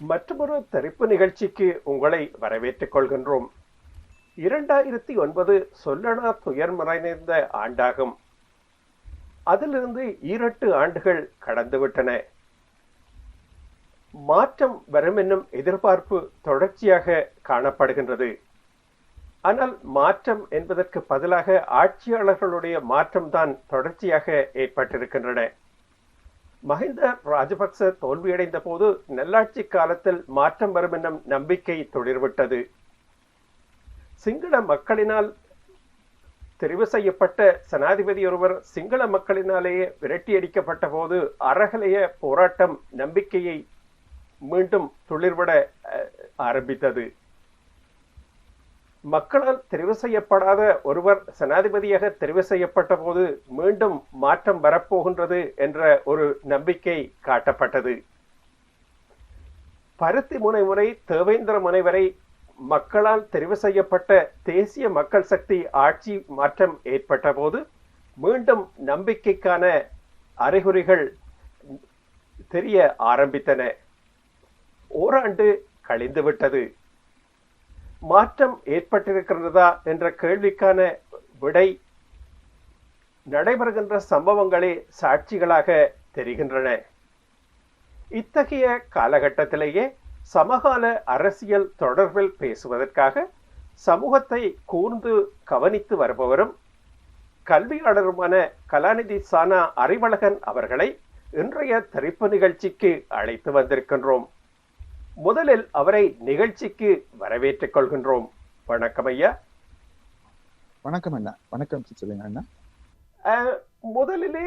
மற்றொரு தெரிப்பு நிகழ்ச்சிக்கு உங்களை வரவேற்றுக் கொள்கின்றோம். 2009 சொல்லனா துயர் மறைந்த ஆண்டாகும். அதிலிருந்து 2 ஆண்டுகள் கடந்துவிட்டன. மாற்றம் வரும் என்னும் எதிர்பார்ப்பு தொடர்ச்சியாக காணப்படுகின்றது. ஆனால் மாற்றம் என்பதற்கு பதிலாக ஆட்சியாளர்களுடைய மாற்றம்தான் தொடர்ச்சியாக ஏற்பட்டிருக்கின்றன. மஹிந்த ராஜபக்ச தோல்வியடைந்த போது நல்லாட்சி காலத்தில் மாற்றம் வரும் என்னும் நம்பிக்கை துளிர்விட்டது. சிங்கள மக்களினால் தெரிவு செய்யப்பட்ட ஜனாதிபதி ஒருவர் சிங்கள மக்களினாலேயே விரட்டியடிக்கப்பட்ட போது அறகலைய போராட்டம் நம்பிக்கையை மீண்டும் துளிர்விட ஆரம்பித்தது. மக்களால் தெரிவு செய்யப்படாத ஒருவர் ஜனாதிபதியாக தெரிவு செய்யப்பட்ட போது மீண்டும் மாற்றம் வரப்போகின்றது என்ற ஒரு நம்பிக்கை காட்டப்பட்டது. பருத்தி முனை தேவேந்திர முனை வரை மக்களால் தெரிவு செய்யப்பட்ட தேசிய மக்கள் சக்தி ஆட்சி மாற்றம் ஏற்பட்ட போது மீண்டும் நம்பிக்கைக்கான அறிகுறிகள் தெரிய ஆரம்பித்தன. ஓராண்டு கழிந்துவிட்டது. மாற்றம் ஏற்பட்டிருக்கிறதா என்ற கேள்விக்கான விடை நடைபெறுகின்ற சம்பவங்களே சாட்சிகளாக தெரிகின்றன. இத்தகைய காலகட்டத்திலேயே சமகால அரசியல் தொடர்பில் பேசுவதற்காக சமூகத்தை கூர்ந்து கவனித்து வருபவரும் கல்வியாளருமான கலாநிதி சானா அறிவழகன் அவர்களை இன்றைய தெரிப்பு நிகழ்ச்சிக்கு அழைத்து வந்திருக்கின்றோம். முதலில் அவரை நிகழ்ச்சிக்கு வரவேற்றுக் கொள்கின்றோம். வணக்கம் ஐயா. வணக்கம் அண்ணா. வணக்கம் சொல்லுங்க அண்ணா. முதலிலே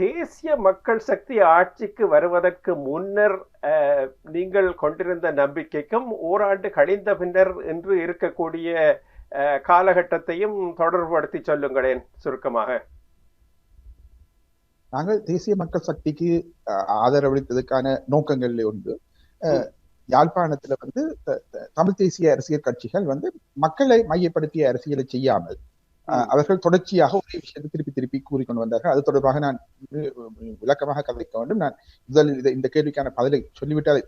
தேசிய மக்கள் சக்தி ஆட்சிக்கு வருவதற்கு முன்னர் நீங்கள் கொண்டிருந்த நம்பிக்கைக்கும் ஓராண்டு கழிந்த பின்னர் என்று இருக்கக்கூடிய காலகட்டத்தையும் தொடர்புபடுத்தி சொல்லுங்களேன் சுருக்கமாக. நாங்கள் தேசிய மக்கள் சக்திக்கு ஆதரவளித்ததுக்கான நோக்கங்கள்ல ஒன்று, யாழ்ப்பாணத்துல தமிழ் தேசிய அரசியல் கட்சிகள் மக்களை மையப்படுத்திய அரசியலை செய்யாமல் அவர்கள் தொடர்ச்சியாக ஒரே விஷயத்தை திருப்பி திருப்பி கூறிக்கொண்டு வந்தார்கள். அது தொடர்பாக நான் விளக்கமாக கதைக்க வேண்டும். நான் முதலில் இந்த கேள்விக்கான பதிலை சொல்லிவிட்டு அதை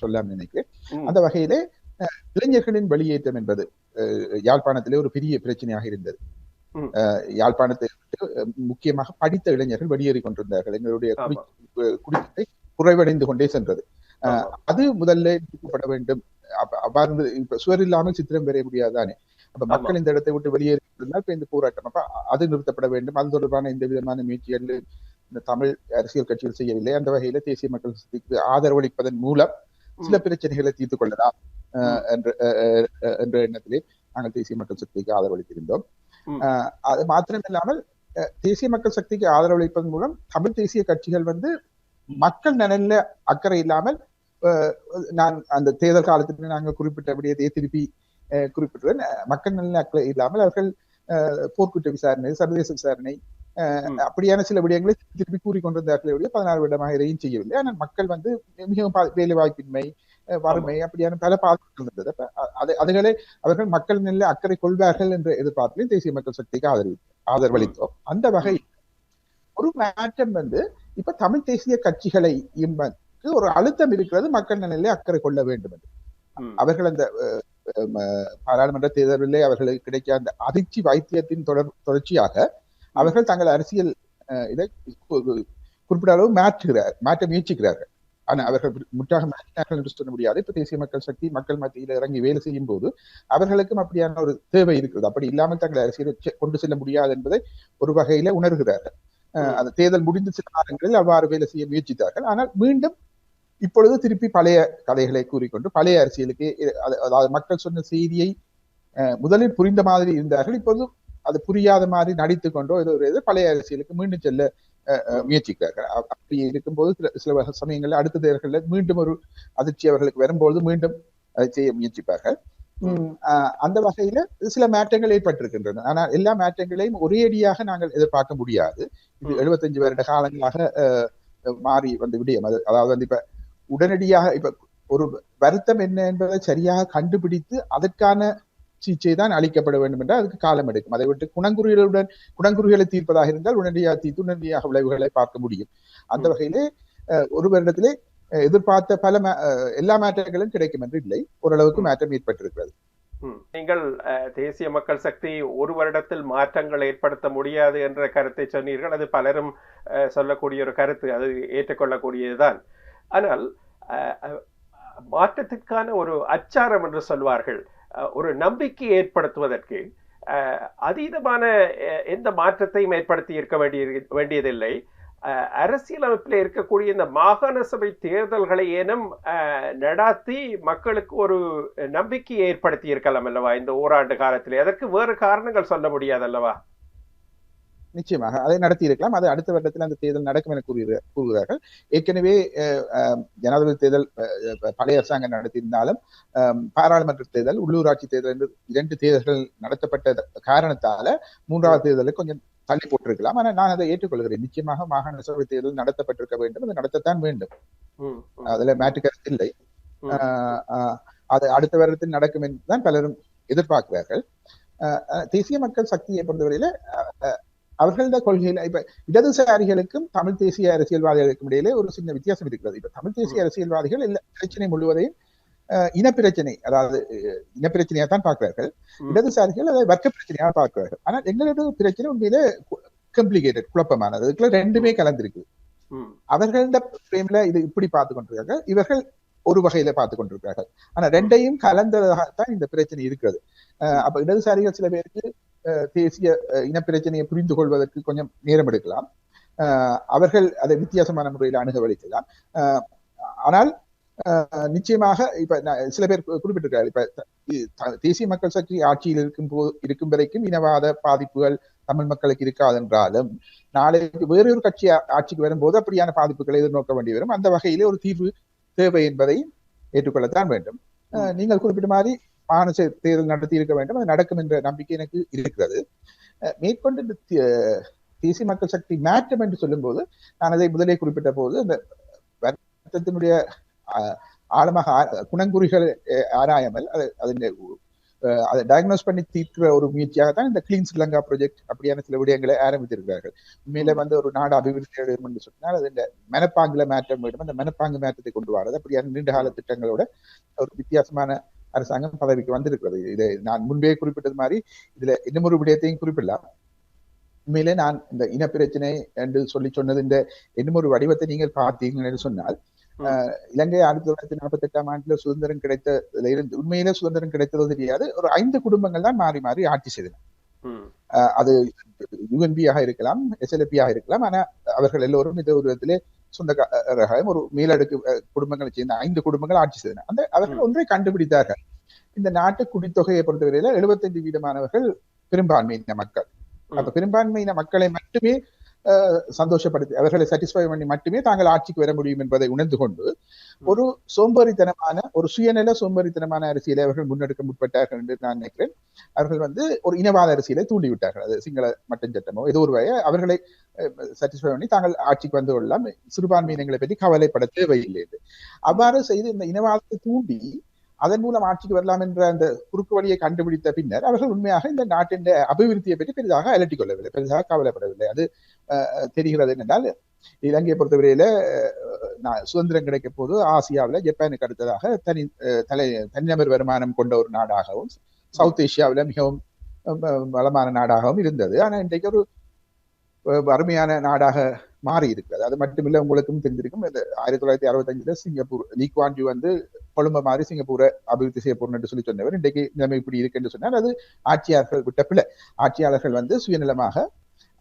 சொல்லாமல் நினைக்கிறேன். அந்த வகையிலே இளைஞர்களின் வெளியேற்றம் என்பது யாழ்ப்பாணத்திலே ஒரு பெரிய பிரச்சனையாக இருந்தது. யாழ்ப்பாணத்தை முக்கியமாக படித்த இளைஞர்கள் வெளியேறி கொண்டிருந்தார்கள். எங்களுடைய குடிச்சத்தை குறைவடைந்து கொண்டே சென்றது. அது முதல்ல நிறுத்தப்பட வேண்டும். அவ்வாறு இப்ப சுவர் இல்லாமல் சித்திரம் பெற முடியாதானே. அப்ப மக்கள் இந்த இடத்தை விட்டு வெளியேறினால் இப்ப இந்த போராட்டம் அப்ப அது நிறுத்தப்பட வேண்டும். அது தொடர்பான எந்த விதமான முயற்சிகள் இந்த தமிழ் அரசியல் கட்சிகள் செய்யவில்லை. அந்த வகையில தேசிய மக்கள் சக்திக்கு ஆதரவளிப்பதன் மூலம் சில பிரச்சனைகளை தீர்த்து கொள்ளலாம் என்ற எண்ணத்திலே நாங்கள் தேசிய மக்கள் சக்திக்கு ஆதரவளித்திருந்தோம். அது மாத்திரமில்லாமல் தேசிய மக்கள் சக்திக்கு ஆதரவளிப்பதன் மூலம் தமிழ் தேசிய கட்சிகள் மக்கள் நலன்ல அக்கறை இல்லாமல், நான் அந்த தேர்தல் காலத்தில் நாங்கள் குறிப்பிட்ட விடயத்தை திருப்பி குறிப்பிட்டுறேன், மக்கள் நலன்ல அக்கறை இல்லாமல் அவர்கள் போர்க்குற்ற விசாரணை, சர்வதேச விசாரணை அப்படியான சில விடயங்களை திருப்பி கூறிக்கொண்டிருந்தார்களே 16 வருடமாக இதையும் செய்யவில்லை. ஆனால் மக்கள் மிகவும் வேலை வாய்ப்பின்மை, வறுமை அப்படியான பல பாதிப்புகள் இருந்தது. அதுகளை அவர்கள் மக்கள் நலன்ல அக்கறை கொள்வார்கள் என்ற எதிர்பார்ப்பில் தேசிய மக்கள் சக்திக்கு ஆதரவளித்தோம். அந்த வகையில் ஒரு மாற்றம் இப்ப தமிழ் தேசிய கட்சிகளை ஒரு அழுத்தம் இருக்கிறது, மக்கள் நலனிலே அக்கறை கொள்ள வேண்டும் என்று. அவர்கள் அந்த பாராளுமன்ற தேர்தலிலே அவர்களுக்கு கிடைக்க அந்த அதிர்ச்சி வைத்தியத்தின் தொடர்ச்சியாக அவர்கள் தங்கள் அரசியல் இதை குறிப்பிட்ட அளவு மாற்ற முயற்சிக்கிறார்கள். ஆனா அவர்கள் முற்றாக மாற்றினார்கள் என்று சொல்ல முடியாது. இப்ப தேசிய மக்கள் சக்தி மக்கள் மத்தியில் இறங்கி வேலை செய்யும் போது அவர்களுக்கும் அப்படியான ஒரு தேவை இருக்கிறது. அப்படி இல்லாமல் தங்கள் அரசியலை கொண்டு செல்ல முடியாது என்பதை ஒரு வகையில உணர்கிறார்கள். அந்த தேர்தல் முடிந்த சில காலங்களில் அவ்வாறு வேலை செய்ய முயற்சித்தார்கள். ஆனால் மீண்டும் இப்பொழுது திருப்பி பழைய கதைகளை கூறிக்கொண்டு பழைய அரசியலுக்கு, அதாவது மக்கள் சொன்ன செய்தியை முதலில் புரிந்த மாதிரி இருந்தார்கள். இப்போது அது புரியாத மாதிரி நடித்து கொண்டோ ஏதோ பழைய அரசியலுக்கு மீண்டும் செல்ல முயற்சிக்கிறார்கள். அப்படி இருக்கும்போது சில சமயங்களில் அடுத்த தேர்தல்களில் மீண்டும் ஒரு அதிர்ச்சி அவர்களுக்கு வரும்போது மீண்டும் அதை செய்ய முயற்சிப்பார்கள். அந்த வகையில சில மாற்றங்கள் ஏற்பட்டிருக்கின்றன. ஆனால் எல்லா மாற்றங்களையும் ஒரேடியாக நாங்கள் எதிர்பார்க்க முடியாது. இது 75 வருட காலங்களாக மாறி விடயம். அதாவது இப்ப உடனடியாக இப்ப ஒரு வருத்தம் என்ன என்பதை சரியாக கண்டுபிடித்து அதற்கான சிகிச்சை தான் அளிக்கப்பட வேண்டும் என்றால் அதுக்கு காலம் எடுக்கும். அதை விட்டு குணங்குறிகளை தீர்ப்பதாக இருந்தால் உடனடியாக தீர்த்து உடனடியாக விளைவுகளை பார்க்க முடியும். அந்த வகையிலே ஒரு வருடத்திலே எதிர்பார்த்த எல்லா மாற்றங்களும் கிடைக்கும் என்று இல்லை, ஓரளவுக்கு மாற்றம் ஏற்பட்டிருக்கிறது. நீங்கள் தேசிய மக்கள் சக்தி ஒரு வருடத்தில் மாற்றங்கள் ஏற்படுத்த முடியாது என்ற கருத்தை சொன்னீர்கள். அது பலரும் சொல்லக்கூடிய ஒரு கருத்து, அது ஏற்றுக்கொள்ளக்கூடியதுதான். ஆனால் மாற்றத்திற்கான ஒரு அச்சாரம் என்று சொல்வார்கள், ஒரு நம்பிக்கை ஏற்படுத்துவதற்கு அதீதமான எந்த மாற்றத்தையும் ஏற்படுத்தி இருக்க வேண்டியதில்லை. அரசியலமைப்பில் இருக்கக்கூடிய இந்த மாகாண சபை தேர்தல்களை ஏனும் நடாத்தி மக்களுக்கு ஒரு நம்பிக்கையை ஏற்படுத்தி இருக்கலாம் அல்லவா இந்த ஓராண்டு காலத்தில்? அதற்கு வேறு காரணங்கள் சொல்ல முடியாது அல்லவா? நிச்சயமாக அதை நடத்தி இருக்கலாம். அது அடுத்த வருடத்தில் அந்த தேர்தல் நடக்கும் என கூறுகிறார்கள். ஏற்கனவே ஜனாதிபதி தேர்தல் பழைய அரசாங்கம் நடத்தியிருந்தாலும் பாராளுமன்ற தேர்தல், உள்ளூராட்சி தேர்தல் என்று 2 தேர்தல்கள் நடத்தப்பட்ட காரணத்தால 3வது தேர்தலுக்கு கொஞ்சம் தள்ளி போட்டிருக்கலாம். ஆனால் நான் அதை ஏற்றுக்கொள்கிறேன். நிச்சயமாக மாகாண சபை தேர்தல் நடத்தப்பட்டிருக்க வேண்டும், அது நடத்தத்தான் வேண்டும், அதுல மாற்று கருத்து இல்லை. அது அடுத்த வருடத்தில் நடக்கும் என்றுதான் பலரும் எதிர்பார்க்கிறார்கள். தேசிய மக்கள் சக்தியை பொறுத்தவரையில அவர்களோட கொள்கையில இப்ப இடதுசாரிகளுக்கும் தமிழ் தேசிய அரசியல்வாதிகளுக்கும் இடையிலே ஒரு சின்ன வித்தியாசம் இருக்கிறது. இப்ப தமிழ் தேசிய அரசியல்வாதிகள் எல்லா பிரச்சனை முழுவதையும் இனப்பிரச்சனை, அதாவது இனப்பிரச்சனையா தான் பார்க்கிறார்கள். இடதுசாரிகள் அதை வர்க்க பிரச்சனையாக பார்க்கிறார்கள். ஆனால் எங்களோட பிரச்சனை உண்மையிலே காம்ப்ளிகேட்டட், குழப்பமானது. இதுக்குள்ள ரெண்டுமே கலந்திருக்கு. அவர்களோட பிரேம்ல இது இப்படி பார்த்து கொண்டிருக்கார்கள், இவர்கள் ஒரு வகையில பார்த்து கொண்டிருக்கிறார்கள். ஆனா ரெண்டையும் கலந்ததாகத்தான் இந்த பிரச்சனை இருக்கிறது. அப்ப இடதுசாரிகள் சில பேருக்கு தேசிய இனப்பிரச்சனையை புரிந்து கொள்வதற்கு கொஞ்சம் நேரம் எடுக்கலாம், அவர்கள் அதை வித்தியாசமான முறையில் அணுகவழிக்கலாம். ஆனால் நிச்சயமாக இப்ப சில பேர் குறிப்பிட்டிருக்கிறார், இப்ப தேசிய மக்கள் சக்தி ஆட்சியில் இருக்கும் வரைக்கும் இனவாத பாதிப்புகள் தமிழ் மக்களுக்கு இருக்காதென்றாலும் நாளைக்கு வேறொரு கட்சி ஆட்சிக்கு வரும்போது அப்படியான பாதிப்புகளை எதிர்நோக்க வேண்டி வரும். அந்த வகையிலே ஒரு தீர்வு தேவை என்பதை ஏற்றுக்கொள்ளத்தான் வேண்டும். நீங்கள் குறிப்பிட்ட மாதிரி மாகாண தேர்தல் நடத்தி இருக்க வேண்டும், அது நடக்கும் என்ற நம்பிக்கை எனக்கு இருக்கிறது. மேற்கொண்டு தேசிய மக்கள் சக்தி மாற்றம் என்று சொல்லும் போது நான் அதை முதலே குறிப்பிட்ட போது அந்த வருத்தத்தினுடைய ஆழமாக குணங்குறிகள் ஆராயாமல் அதை டயக்னோஸ் பண்ணி தீர்க்கிற ஒரு முயற்சியாக தான் இந்த கிளீன் ஸ்ரீலங்கா ப்ராஜெக்ட் அப்படியான சில விடயங்களை ஆரம்பித்திருக்கிறார்கள். உண்மையில ஒரு நாடு அபிவிருத்தி அடையும் என்று சொன்னால் அது இந்த மனப்பாங்குல மாற்றம் வேண்டும், அந்த மனப்பாங்கு மாற்றத்தை கொண்டு வரது அப்படியான நீண்ட கால திட்டங்களோட ஒரு வித்தியாசமான அரசாங்கம் பதவிக்கு வந்திருக்கிறது. இதை நான் முன்பே குறிப்பிட்டது மாதிரி இதுல இன்னும் ஒரு விடயத்தையும் குறிப்பிடலாம். உண்மையிலே நான் இந்த இனப்பிரச்சனை என்று சொன்னது இந்த இன்னும் ஒரு வடிவத்தை நீங்கள் பார்த்தீர்கள் என்று சொன்னால், இலங்கை 1948ஆம் ஆண்டுல சுதந்திரம் கிடைத்ததுல இருந்து உண்மையிலே சுதந்திரம் கிடைத்ததோ தெரியாது, ஒரு 5 குடும்பங்கள் தான் மாறி மாறி ஆட்சி செய்தன. அது யுஎன்பியாக இருக்கலாம், எஸ்எல்பியாக இருக்கலாம். ஆனா அவர்கள் எல்லோரும் இந்த ஒரு விதத்திலே சொந்தக்காரர்கள், ஒரு மேலடுக்கு குடும்பங்களை சேர்ந்த 5 குடும்பங்கள் ஆட்சி செய்தன. அவர்கள் ஒன்றை கண்டுபிடித்தார்கள், இந்த நாட்டு குடித்தொகையை பொறுத்தவரையில 75% பெரும்பான்மையின மக்கள். அப்ப பெரும்பான்மையின மக்களை மட்டுமே சந்தோஷப்படுத்தி அவர்களை சாட்டிஸ்ஃபை பண்ணி மட்டுமே தாங்கள் ஆட்சிக்கு வர முடியும் என்பதை உணர்ந்து கொண்டு ஒரு சோம்பேறித்தனமான, ஒரு சுயநல சோம்பேறித்தனமான அரசியலை அவர்கள் முன்னெடுக்க முற்பட்டார்கள் என்று நான் நினைக்கிறேன். அவர்கள் ஒரு இனவாத அரசியலை தூண்டிவிட்டார்கள். அது சிங்கள மட்டும் சட்டமோ ஏதோ ஒரு வகை அவர்களை சாட்டிஸ்ஃபை பண்ணி தாங்கள் ஆட்சிக்கு வந்து கொள்ளலாம், சிறுபான்மையினங்களை பற்றி கவலைப்பட தேவையில்லை என்று அவ்வாறு செய்து இந்த இனவாதத்தை தூண்டி அதன் மூலம் ஆட்சிக்கு வரலாம் என்ற அந்த குறுக்கு வழியை கண்டுபிடித்த பின்னர் அவர்கள் உண்மையாக இந்த நாட்டின் அபிவிருத்தியை பற்றி பெரிதாக அலட்டிக் கொள்ளவில்லை, பெரிதாக கவலைப்படவில்லை. அது தெரிகிறது என்னென்றால், இலங்கையை பொறுத்தவரையில சுதந்திரம் கிடைக்க போது ஆசியாவில் ஜப்பானுக்கு அடுத்ததாக தனிநபர் வருமானம் கொண்ட ஒரு நாடாகவும் சவுத் ஏசியாவில் மிகவும் வளமான நாடாகவும் இருந்தது. ஆனால் இன்றைக்கு ஒரு வறுமையான நாடாக மாறி இருக்கிறது. அது மட்டுமில்லை, உங்களுக்கும் தெரிஞ்சிருக்கும், 1965 Singapore Lee Kuan Yew Colombo மாதிரி சிங்கப்பூரை அபிவிருத்தி செய்ய போறோம் என்று சொல்லி சொன்னவர் இன்றைக்கு நிலைமை இப்படி இருக்கு என்று சொன்னால் அது ஆட்சியாளர்கள் விட்ட பிள்ளை. ஆட்சியாளர்கள் சுயநலமாக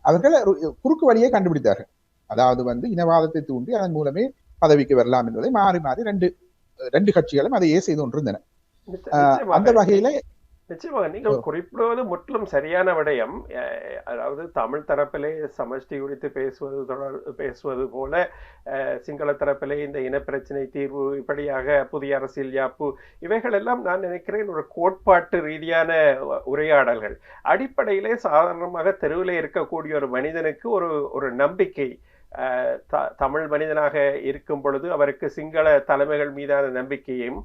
அவர்கள் குறுக்கு வழியை கண்டுபிடித்தார்கள். அதாவது இனவாதத்தை தூண்டி அதன் மூலமே பதவிக்கு வரலாம் என்பதை மாறி மாறி ரெண்டு கட்சிகளும் அதையே செய்து கொண்டிருந்தன. அந்த வகையில நிச்சயமாக நீங்கள் குறிப்பிடுவது முற்றிலும் சரியான விடயம். அதாவது தமிழ் தரப்பிலே சமஷ்டி குறித்து பேசுவது போல சிங்கள தரப்பிலே இந்த இனப்பிரச்சனை தீர்வு, இப்படியாக புதிய அரசியல் யாப்பு, இவைகள் எல்லாம் நான் நினைக்கிறேன் ஒரு கோட்பாட்டு ரீதியான உரையாடல்கள். அடிப்படையிலே சாதாரணமாக தெருவில் இருக்கக்கூடிய ஒரு மனிதனுக்கு ஒரு நம்பிக்கை, தமிழ் மனிதனாக இருக்கும் பொழுது அவருக்கு சிங்கள தலைமைகள் மீதான நம்பிக்கையும்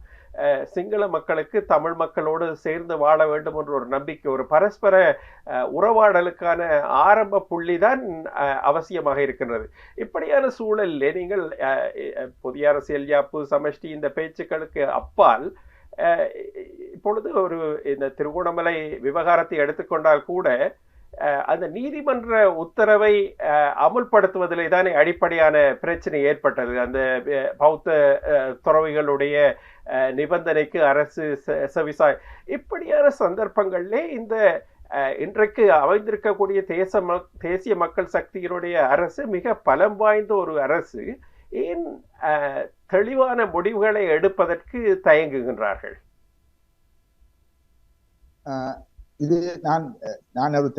சிங்கள மக்களுக்கு தமிழ் மக்களோடு சேர்ந்து வாழ வேண்டும் என்ற ஒரு நம்பிக்கை, ஒரு பரஸ்பர உறவாடலுக்கான ஆரம்ப புள்ளிதான் அவசியமாக இருக்கின்றது. இப்படியான சூழலிலே நீங்கள் புதிய அரசியல் யாப்பு சமஷ்டி இந்த பேச்சுக்களுக்கு அப்பால் இப்பொழுது ஒரு இந்த திருகோணமலை விவகாரத்தை எடுத்துக்கொண்டால் கூட அந்த நீதிமன்ற உத்தரவை அமுல்படுத்துவதிலே தானே அடிப்படையான பிரச்சனை ஏற்பட்டது. அந்த பௌத்த துறவிகளுடைய நிபந்தனைக்கு அரசு செவிசாய். இப்படியான சந்தர்ப்பங்களிலே இந்த இன்றைக்கு அமைந்திருக்கக்கூடிய தேசிய மக்கள் சக்தியினுடைய அரசு மிக பலம் வாய்ந்த ஒரு அரசு ஏன் தெளிவான முடிவுகளை எடுப்பதற்கு தயங்குகின்றார்கள்? இது நான் ஒரு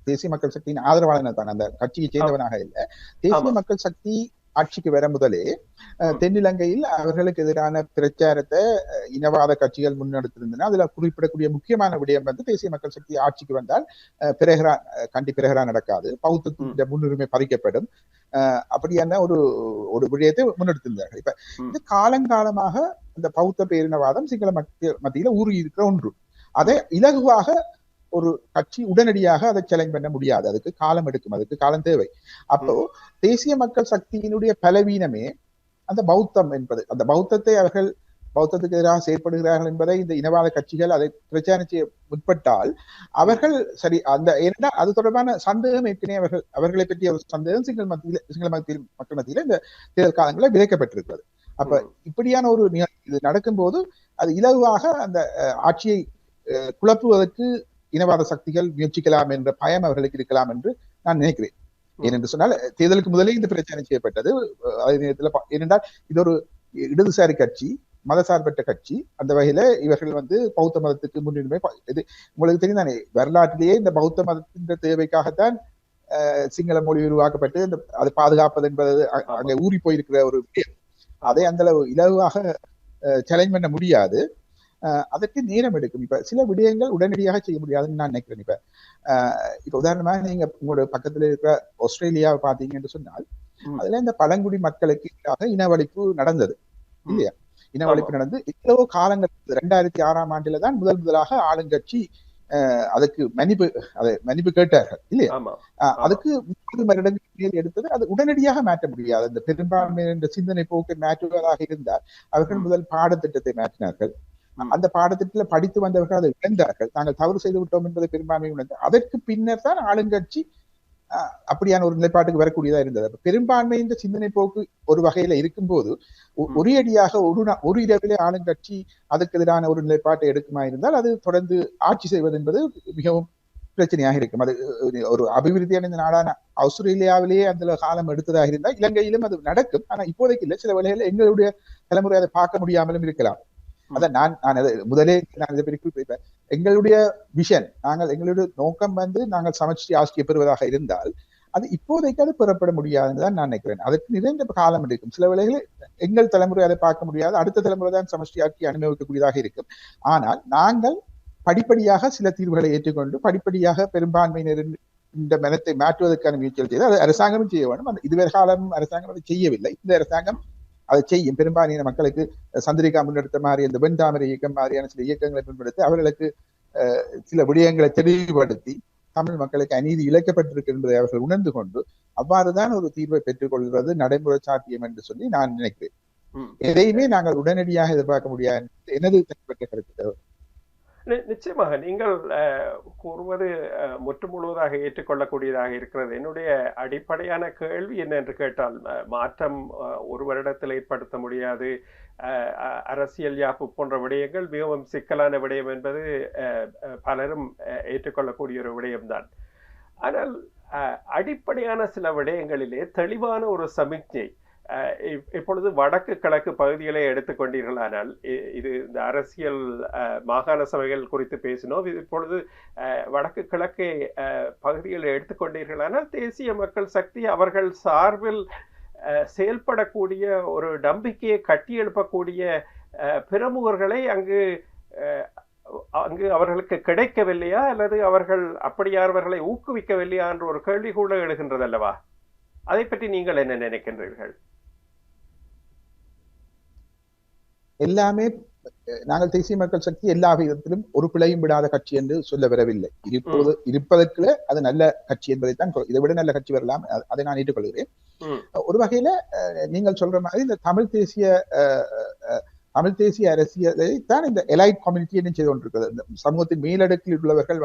தேசிய மக்கள் சக்தியின் ஆதரவாளர் தான், அந்த கட்சியை சேர்ந்தவனாக இல்லை. தேசிய மக்கள் சக்தி ஆட்சிக்கு வர முதலே தென்னிலங்கையில் அவர்களுக்கு எதிரான பிரச்சாரத்தை இனவாத கட்சிகள் முன்னெடுத்திருந்தன. அதுல குறிப்பிடக்கூடிய முக்கியமான விடயம் வந்து தேசிய மக்கள் சக்தி ஆட்சிக்கு வந்தால் கண்டி பிரகரா நடக்காது, பௌத்தத்தின் முன்னுரிமை பறிக்கப்படும், அப்படியான ஒரு விடயத்தை முன்னெடுத்திருந்தார்கள். இப்ப இந்த காலங்காலமாக இந்த பௌத்த பேரினவாதம் சிங்கள மத்தியில ஊறி இருக்கிற ஒன்று. அதை இலகுவாக ஒரு கட்சி உடனடியாக அதை சேலஞ்ச் பண்ண முடியாது, அதுக்கு காலம் எடுக்கும், அதுக்கு காலம் தேவை. அப்போ தேசிய மக்கள் சக்தியினுடைய பலவீனமே அந்த பௌத்தம் என்பது. அந்த பௌத்தத்தை அவர்கள் பௌத்தத்துக்கு எதிராக செயற்படுகிறார்கள் என்பதை இந்த இனவாத கட்சிகள் அதை பிரச்சாரம் செய்ய முற்பட்டால் அவர்கள் சரி அந்த ஏனென்றால் அது தொடர்பான சந்தேகம் ஏற்கனவே அவர்களை பற்றிய ஒரு சந்தேகம் சிங்கள மக்கள் மத்தியில இந்த தேர்தல் காலங்களில் விதைக்கப்பட்டிருக்கிறது. அப்ப இப்படியான ஒரு இது நடக்கும் போது அது இலகுவாக அந்த ஆட்சியை குழப்புவதற்கு இனவாத சக்திகள் முயற்சிக்கலாம் என்ற பயம் அவர்களுக்கு இருக்கலாம் என்று நான் நினைக்கிறேன். ஏனென்று சொன்னால் தேர்தலுக்கு முதலே இந்த பிரச்சனை செய்யப்பட்டது. அதே நேரத்தில் ஏனென்றால் இது ஒரு இடதுசாரி கட்சி, மதசார்பற்ற கட்சி. அந்த வகையில இவர்கள் வந்து பௌத்த மதத்துக்கு முன்னுரிமை, இது உங்களுக்கு தெரியும் தானே, வரலாற்றிலேயே இந்த பௌத்த மதத்தின் தேவைக்காகத்தான் சிங்கள மொழி உருவாக்கப்பட்டு அதை பாதுகாப்பது என்பது அங்கே ஊறி போயிருக்கிற ஒரு விஷயம். அதை அந்த அளவு இலவாக சேலஞ்ச் பண்ண முடியாது, அதற்கு நேரம் எடுக்கும். இப்ப சில விடயங்கள் உடனடியாக செய்ய முடியாதுன்னு நான் நினைக்கிறேன். இப்ப உதாரணமாக நீங்க உங்களோட பக்கத்துல இருக்கிற ஆஸ்திரேலியாவை பாத்தீங்கன்னு சொன்னால் அதுல இந்த பழங்குடி மக்களுக்கு எதிராக இனவழிப்பு நடந்தது இல்லையா? இனவழிப்பு நடந்து இவ்வளவு காலங்கள் 2006ஆம் ஆண்டுல தான் முதலாக ஆளுங்கட்சி அதுக்கு மன்னிப்பு கேட்டார்கள் இல்லையா? அதுக்கு 30 வருடங்களுக்கு மேல் எடுத்தது. அது உடனடியாக மாற்ற முடியாது. அந்த பெரும்பான்மை என்ற சிந்தனை போக்கை மாற்றுவதாக இருந்தால் அவர்கள் முதல் பாடத்திட்டத்தை மாற்றினார்கள். அந்த பாடத்திட்டத்தில் படித்து வந்தவர்கள் அதை இழந்தார்கள். நாங்கள் தவறு செய்து விட்டோம் என்பதை பெரும்பான்மை உணர்ந்து அதற்கு பின்னர் தான் ஆளுங்கட்சி அப்படியான ஒரு நிலைப்பாட்டுக்கு வரக்கூடியதா இருந்தது. பெரும்பான்மை இந்த சிந்தனை போக்கு ஒரு வகையில இருக்கும்போது ஒரே அடியாக ஒரு இரவிலே ஆளுங்கட்சி அதுக்கு எதிரான ஒரு நிலைப்பாட்டை எடுக்குமா இருந்தால் அது தொடர்ந்து ஆட்சி செய்வது என்பது மிகவும் பிரச்சனையாக இருக்கும். அது ஒரு அபிவிருத்தி அடைந்த நாடான ஆஸ்திரேலியாவிலேயே அந்த காலம் எடுத்ததாக இருந்தால் இலங்கையிலும் அது நடக்கும். ஆனா இப்போதைக்கு இல்லை. சில வேளைகளில் எங்களுடைய தலைமுறை அதை பார்க்க முடியாமலும் இருக்கலாம். அதான் நான் முதலே நான் இதை பற்றி குறிப்பிட்டேன். எங்களுடைய விஷன், எங்களுடைய நோக்கம் வந்து நாங்கள் சமஷ்டி ஆட்சியை பெறுவதாக இருந்தால் அது இப்போதைக்கு அது பெறப்பட முடியாதுன்னு தான் நான் நினைக்கிறேன். அதற்கு நிறைந்த காலம் எடுக்கும். சில வேளைகளில் எங்கள் தலைமுறை அதை பார்க்க முடியாது, அடுத்த தலைமுறை தான் சமஷ்டி ஆட்சி அனுபவிக்கக்கூடியதாக இருக்கும். ஆனால் நாங்கள் படிப்படியாக சில தீர்வுகளை ஏற்றுக்கொண்டு படிப்படியாக பெரும்பான்மையினர் இந்த மனத்தை மாற்றுவதற்கான முயற்சிகள் செய்து அது அரசாங்கமும் செய்ய வேண்டும். அந்த இதுவரை காலம் அரசாங்கம் அதை செய்யவில்லை. இந்த அரசாங்கம் அதை செய்யும். பெரும்பாலான மக்களுக்கு சந்திரிகா முன்னெடுத்த மாதிரி அந்த வெண்தாமரை இயக்கம் மாதிரியான சில இயக்கங்களை முன்படுத்தி அவர்களுக்கு சில விடயங்களை தெளிவுபடுத்தி தமிழ் மக்களுக்கு அநீதி இழைக்கப்பட்டிருக்கு என்பதை அவர்கள் உணர்ந்து கொண்டு அவ்வாறுதான் ஒரு தீர்வை பெற்றுக் கொள்வது நடைமுறை சாத்தியம் என்று சொல்லி நான் நினைக்கிறேன். எதையுமே நாங்கள் உடனடியாக எதிர்பார்க்க முடியாது எனது தனிப்பட்ட கருத்து. நிச்சயமாக நீங்கள் கூறுவது முற்று முழுவதாக ஏற்றுக்கொள்ளக்கூடியதாக இருக்கிறது. என்னுடைய அடிப்படையான கேள்வி என்ன என்று கேட்டால், மாற்றம் ஒரு வருடத்தில் ஏற்படுத்த முடியாது, அரசியல் யாப்பு போன்ற விடயங்கள் மிகவும் சிக்கலான விடயம் என்பது பலரும் ஏற்றுக்கொள்ளக்கூடிய ஒரு விடயம்தான். ஆனால் அடிப்படையான சில விடயங்களிலே தெளிவான ஒரு சமிக்ஞை இப்பொழுது வடக்கு கிழக்கு பகுதிகளை எடுத்துக்கொண்டீர்களானால், இது இந்த அரசியல் மாகாண சபைகள் குறித்து பேசினோம். இப்பொழுது வடக்கு கிழக்கு பகுதிகளை எடுத்துக்கொண்டீர்களானால் தேசிய மக்கள் சக்தி அவர்கள் சார்பில் செயல்படக்கூடிய ஒரு நம்பிக்கையை கட்டியெழுப்பக்கூடிய பிரமுகர்களை அங்கு அவர்களுக்கு கிடைக்கவில்லையா, அல்லது அவர்கள் அப்படியானவர்களை ஊக்குவிக்கவில்லையா என்ற ஒரு கேள்வி கூட எழுகின்றது அல்லவா? அதை பற்றி நீங்கள் என்ன நினைக்கின்றீர்கள்? எல்லாமே நாங்கள் தேசிய மக்கள் சக்தி எல்லா விதத்திலும் ஒரு பிழையும் விடாத கட்சி என்று சொல்ல வரவில்லை. இருப்பதற்கு அது நல்ல கட்சி என்பதைத்தான், இதை விட நல்ல கட்சி வரலாம், அதை நான் ஏற்றுக்கொள்கிறேன். ஒரு வகையில நீங்கள் சொல்ற மாதிரி இந்த தமிழ் தேசிய அரசியலை தான் இந்த எலைட் கம்யூனிட்டி என்ன செய்து கொண்டிருக்கிறது. இந்த சமூகத்தின் மேலடுக்கில் உள்ளவர்கள்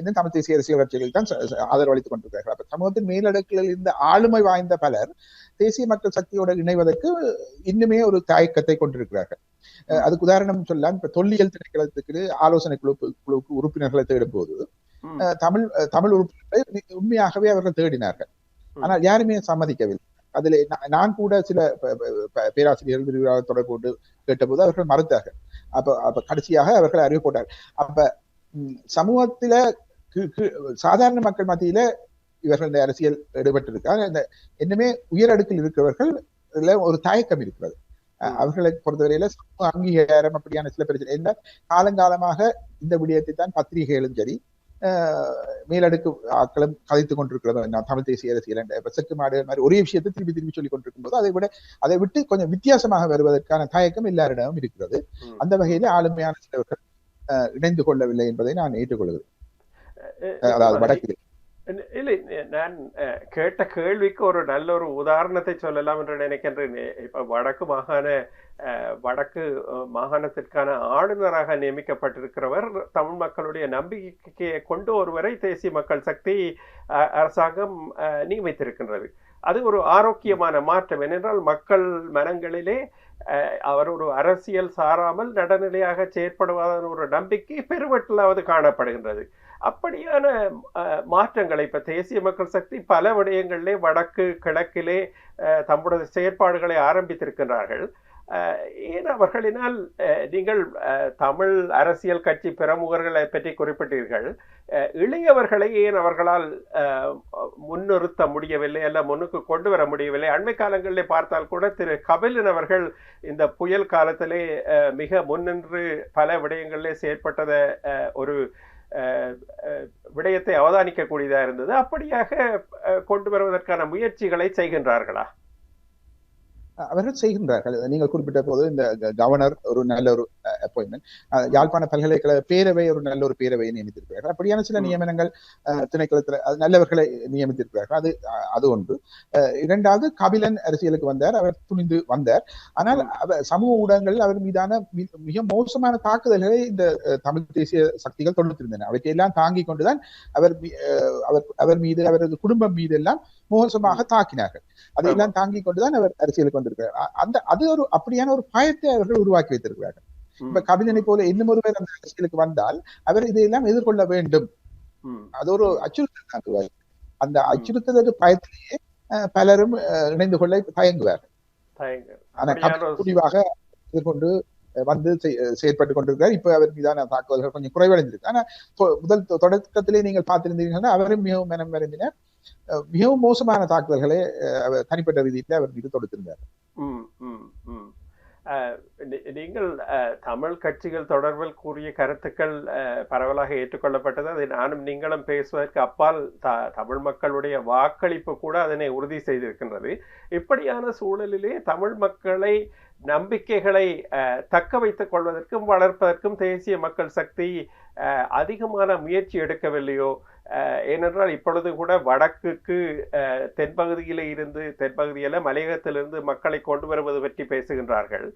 என்ன தமிழ் தேசிய அரசியல் கட்சிகள் தான் ஆதரவளித்துக் கொண்டிருக்கிறார்கள். அப்ப சமூகத்தின் மேலடுக்கில் இந்த ஆளுமை வாய்ந்த பலர் தேசிய மக்கள் சக்தியோடு இணைவதற்கு இன்னுமே ஒரு தயக்கத்தை கொண்டிருக்கிறார்கள். அதுக்கு உதாரணம் சொல்லலாம். இப்ப தொல்லியல் திணைக்களத்துக்கு ஆலோசனை குழுவுக்கு உறுப்பினர்களை தேடும் போது தமிழ் உறுப்பினர்களை உண்மையாகவே அவர்கள் தேடினார்கள். ஆனால் யாருமே சம்மதிக்கவில்லை. அதுல நான் கூட சில பேராசிரியர்கள் விரிவாக தொடர்பு கொண்டு கேட்டபோது அவர்கள் மறுத்தார்கள். அப்ப கடைசியாக அவர்கள் அறிவு போட்டார்கள். அப்ப சமூகத்தில சாதாரண மக்கள் மத்தியில இவர்கள் அரசியல் ஈடுபட்டிருக்காங்க. இந்த இன்னுமே உயரடுக்கில் இருக்கிறவர்கள் ஒரு தயக்கம் இருக்கிறது. அவர்களை பொறுத்தவரையில சமூக அங்கீகாரம் அப்படியான சில பிரச்சனை என்ன, காலங்காலமாக இந்த விடயத்தை தான் பத்திரிகைகளும் சரி மேலடுக்கு ஆக்களும் கதைத்துக் கொண்டிருக்கிறது. தமிழ் தேசிய அரசியல் செக்கு மாடு மாதிரி ஒரே விஷயத்தை திருப்பி திருப்பி சொல்லிக் கொண்டிருக்கும் போது அதை விட்டு கொஞ்சம் வித்தியாசமாக வருவதற்கான தயக்கம் எல்லாரிடமும் இருக்கிறது. அந்த வகையில ஆளுமையான சிலவர்கள் இணைந்து கொள்ளவில்லை என்பதை நான் ஏற்றுக்கொள்கிறேன். அதாவது வடக்கில் இல்லை, நான் கேட்ட கேள்விக்கு ஒரு நல்ல ஒரு உதாரணத்தை சொல்லலாம் என்று நினைக்கின்றேன். இப்ப வடக்கு மாகாணத்திற்கான ஆளுநராக நியமிக்கப்பட்டிருக்கிறவர் தமிழ் மக்களுடைய நம்பிக்கையை கொண்டு ஒருவரை தேசிய மக்கள் சக்தி அரசாங்கம் நியமித்திருக்கின்றது. அது ஒரு ஆரோக்கியமான மாற்றம். ஏனென்றால் மக்கள் மனங்களிலே அவர் ஒரு அரசியல் சாராமல் நடுநிலையாக செயற்படுவதான ஒரு நம்பிக்கை பெருவெட்டிலாவது காணப்படுகின்றது. அப்படியான மாற்றங்களை இப்ப தேசிய மக்கள் சக்தி பல விடயங்களிலே வடக்கு கிழக்கிலே தம்முடைய செயற்பாடுகளை ஆரம்பித்திருக்கிறார்கள். ஏன் அவர்களினால் நீங்கள் தமிழ் அரசியல் கட்சி பிரமுகர்களை பற்றி குறிப்பிட்டீர்கள். இளையவர்களை ஏன் அவர்களால் முன்னிறுத்த முடியவில்லை, அல்ல முன்னுக்கு கொண்டு வர முடியவில்லை? அண்மை காலங்களிலே பார்த்தால் கூட திரு கபிலன் அவர்கள் இந்த புயல் காலத்திலே மிக முன்னின்று பல விடயங்களிலே செயற்பட்டதை ஒரு விடயத்தை அவதானிக்கக்கூடியதா இருந்தது. அப்படியாக கொண்டு வருவதற்கான முயற்சிகளை செய்கின்றார்களா? அவர்கள் செய்கின்றார்கள். நீங்கள் குறிப்பிட்ட போது இந்த கவர்னர் ஒரு நல்ல ஒரு அப்பாயின்மெண்ட், யாழ்ப்பாண பல்கலைக்கழக பேரவை ஒரு நல்ல ஒரு பேரவையை நியமித்திருக்கிறார்கள். அப்படியான சில நியமனங்கள் திணைக்களத்தில் நல்லவர்களை நியமித்திருக்கிறார்கள். அது ஒன்று. இரண்டாவது, கபிலன் அரசியலுக்கு வந்தார், அவர் துணிந்து வந்தார். ஆனால் சமூக ஊடகங்களில் அவர் மீதான மிக மோசமான தாக்குதல்களை இந்த தமிழ் தேசிய சக்திகள் தொடுத்திருந்தன. அவற்றையெல்லாம் தாங்கிக் கொண்டுதான் அவர் மீது, அவரது குடும்பம் மீது எல்லாம் மோசமாக தாக்கினார்கள். அதையெல்லாம் தாங்கிக் கொண்டுதான் அவர் அரசியலுக்கு வந்திருக்கிறார். அது ஒரு அப்படியான ஒரு பயத்தை அவர்கள் உருவாக்கி வைத்திருக்கிறார்கள். இப்ப கபிலனை போல இன்னும் ஒருவர் அந்த அரசியலுக்கு வந்தால் அவர் இதையெல்லாம் எதிர்கொள்ள வேண்டும். அது ஒரு அச்சுறுத்தல். அந்த அச்சுறுத்தல் பயத்திலேயே பலரும் இணைந்து கொள்ள தயங்குவார்கள். ஆனா முடிவாக எதிர்கொண்டு வந்து செயற்பட்டுக் கொண்டிருக்கிறார். இப்ப அவர் மீதான தாக்குதல்கள் கொஞ்சம் குறைவடைந்திருக்கு. ஆனா முதல் தொடக்கத்திலே நீங்கள் பார்த்திருந்தீங்கன்னா அவரும் மிகவும் மனம் வருந்தினார். மிகவும் மோசமான தாக்குதல்களை தனிப்பட்ட ரீதியில் அவர் மீது தொடுத்திருந்தார். நீங்கள் தமிழ் கட்சிகள் தொடர்பில் கூறிய கருத்துக்கள் பரவலாக ஏற்றுக்கொள்ளப்பட்டது. அதை நானும் நீங்களும் பேசுவதற்கு அப்பால் தமிழ் மக்களுடைய வாக்களிப்பு கூட அதனை உறுதி செய்திருக்கின்றது. இப்படியான சூழலிலே தமிழ் மக்களை நம்பிக்கைகளை தக்க வைத்துக் கொள்வதற்கும் வளர்ப்பதற்கும் தேசிய மக்கள் சக்தி அதிகமான முயற்சி எடுக்கவில்லையோ? ஏனென்றால் இப்பொழுது கூட வடக்குக்கு தென்பகுதியில மலையகத்திலிருந்து மக்களை கொண்டு வருவது பற்றி பேசுகின்றார்கள்.